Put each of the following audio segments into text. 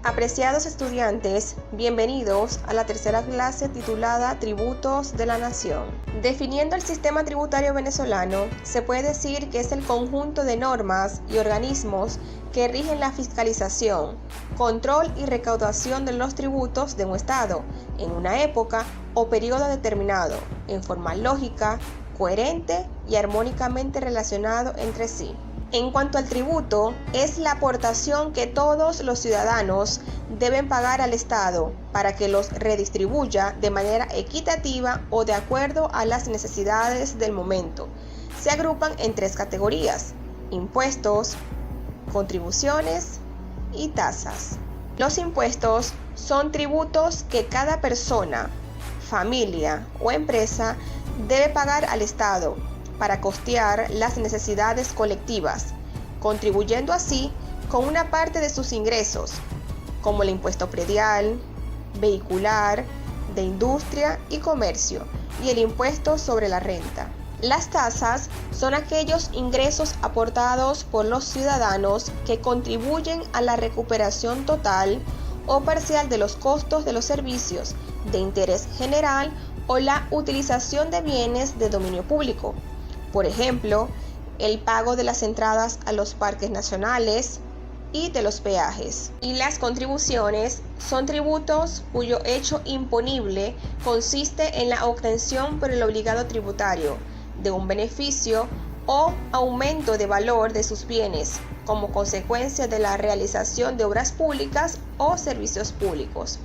Apreciados estudiantes, bienvenidos a la tercera clase titulada Tributos de la Nación. Definiendo el sistema tributario venezolano, se puede decir que es el conjunto de normas y organismos que rigen la fiscalización, control y recaudación de los tributos de un Estado en una época o periodo determinado, en forma lógica, coherente y armónicamente relacionado entre sí. En cuanto al tributo, es la aportación que todos los ciudadanos deben pagar al Estado para que los redistribuya de manera equitativa o de acuerdo a las necesidades del momento. Se agrupan en tres categorías: impuestos, contribuciones y tasas. Los impuestos son tributos que cada persona, familia o empresa debe pagar al Estado para costear las necesidades colectivas, contribuyendo así con una parte de sus ingresos, como el impuesto predial, vehicular, de industria y comercio, y el impuesto sobre la renta. Las tasas son aquellos ingresos aportados por los ciudadanos que contribuyen a la recuperación total o parcial de los costos de los servicios de interés general o la utilización de bienes de dominio público. Por ejemplo, el pago de las entradas a los parques nacionales y de los peajes. Y las contribuciones son tributos cuyo hecho imponible consiste en la obtención por el obligado tributario de un beneficio o aumento de valor de sus bienes como consecuencia de la realización de obras públicas o servicios públicos.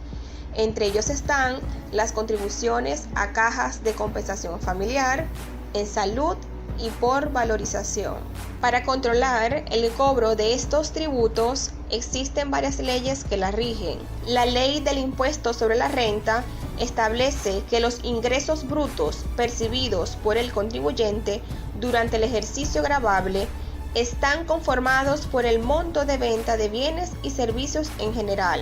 Entre ellos están las contribuciones a cajas de compensación familiar, en salud y por valorización. Para controlar el cobro de estos tributos existen varias leyes que la rigen. La ley del impuesto sobre la renta establece que los ingresos brutos percibidos por el contribuyente durante el ejercicio gravable están conformados por el monto de venta de bienes y servicios en general,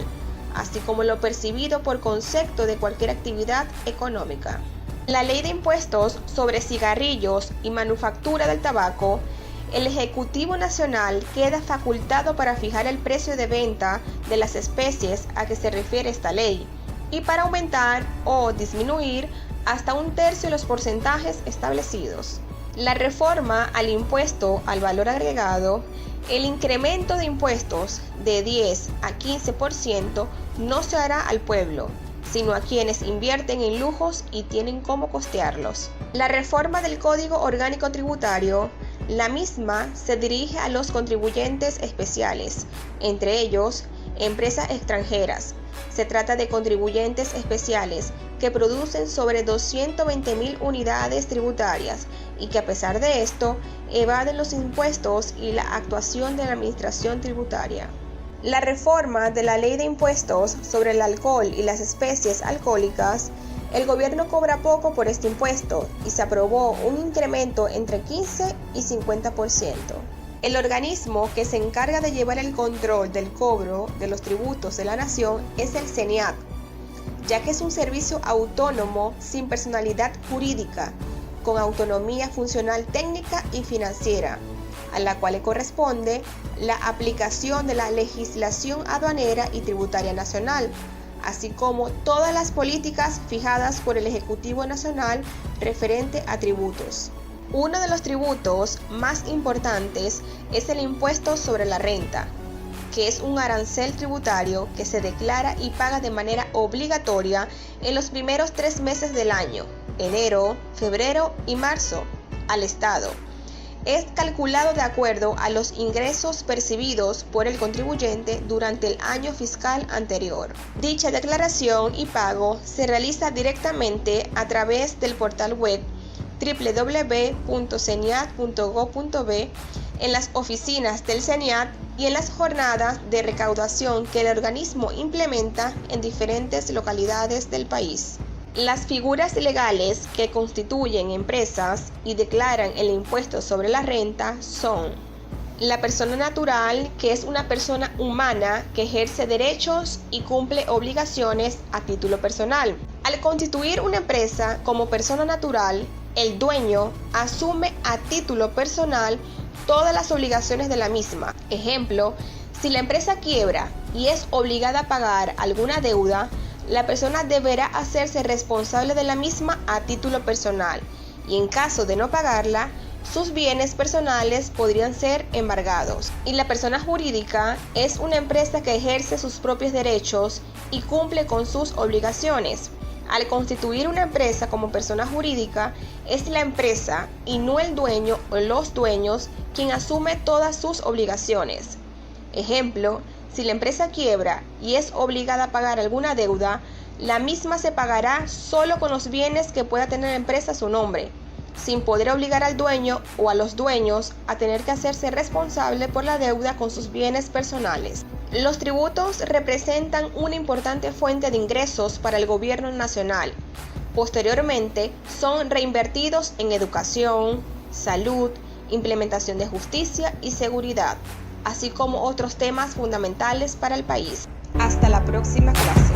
así como lo percibido por concepto de cualquier actividad económica. La Ley de Impuestos sobre Cigarrillos y Manufactura del Tabaco, el Ejecutivo Nacional queda facultado para fijar el precio de venta de las especies a que se refiere esta ley y para aumentar o disminuir hasta 1/3 los porcentajes establecidos. La reforma al impuesto al valor agregado, el incremento de impuestos de 10 a 15% no se hará al pueblo, sino a quienes invierten en lujos y tienen cómo costearlos. La reforma del Código Orgánico Tributario, la misma se dirige a los contribuyentes especiales, entre ellos empresas extranjeras. Se trata de contribuyentes especiales que producen sobre 220.000 unidades tributarias y que a pesar de esto evaden los impuestos y la actuación de la administración tributaria. La reforma de la Ley de Impuestos sobre el alcohol y las especies alcohólicas, el gobierno cobra poco por este impuesto y se aprobó un incremento entre 15 y 50%. El organismo que se encarga de llevar el control del cobro de los tributos de la nación es el CENIAT, ya que es un servicio autónomo sin personalidad jurídica, con autonomía funcional técnica y financiera, a la cual le corresponde la aplicación de la legislación aduanera y tributaria nacional, así como todas las políticas fijadas por el Ejecutivo Nacional referente a tributos. Uno de los tributos más importantes es el impuesto sobre la renta, que es un arancel tributario que se declara y paga de manera obligatoria en los primeros 3 meses del año, enero, febrero y marzo, al Estado. Es calculado de acuerdo a los ingresos percibidos por el contribuyente durante el año fiscal anterior. Dicha declaración y pago se realiza directamente a través del portal web www.ceniat.gov.be, en las oficinas del CENIAT y en las jornadas de recaudación que el organismo implementa en diferentes localidades del país. Las figuras legales que constituyen empresas y declaran el impuesto sobre la renta son la persona natural, que es una persona humana que ejerce derechos y cumple obligaciones a título personal. Al constituir una empresa como persona natural, el dueño asume a título personal todas las obligaciones de la misma. Ejemplo, si la empresa quiebra y es obligada a pagar alguna deuda, la persona deberá hacerse responsable de la misma a título personal y en caso de no pagarla, sus bienes personales podrían ser embargados. Y la persona jurídica es una empresa que ejerce sus propios derechos y cumple con sus obligaciones. Al constituir una empresa como persona jurídica, es la empresa y no el dueño o los dueños quien asume todas sus obligaciones. Ejemplo, si la empresa quiebra y es obligada a pagar alguna deuda, la misma se pagará solo con los bienes que pueda tener la empresa a su nombre, sin poder obligar al dueño o a los dueños a tener que hacerse responsable por la deuda con sus bienes personales. Los tributos representan una importante fuente de ingresos para el gobierno nacional. Posteriormente, son reinvertidos en educación, salud, implementación de justicia y seguridad, así como otros temas fundamentales para el país. Hasta la próxima clase.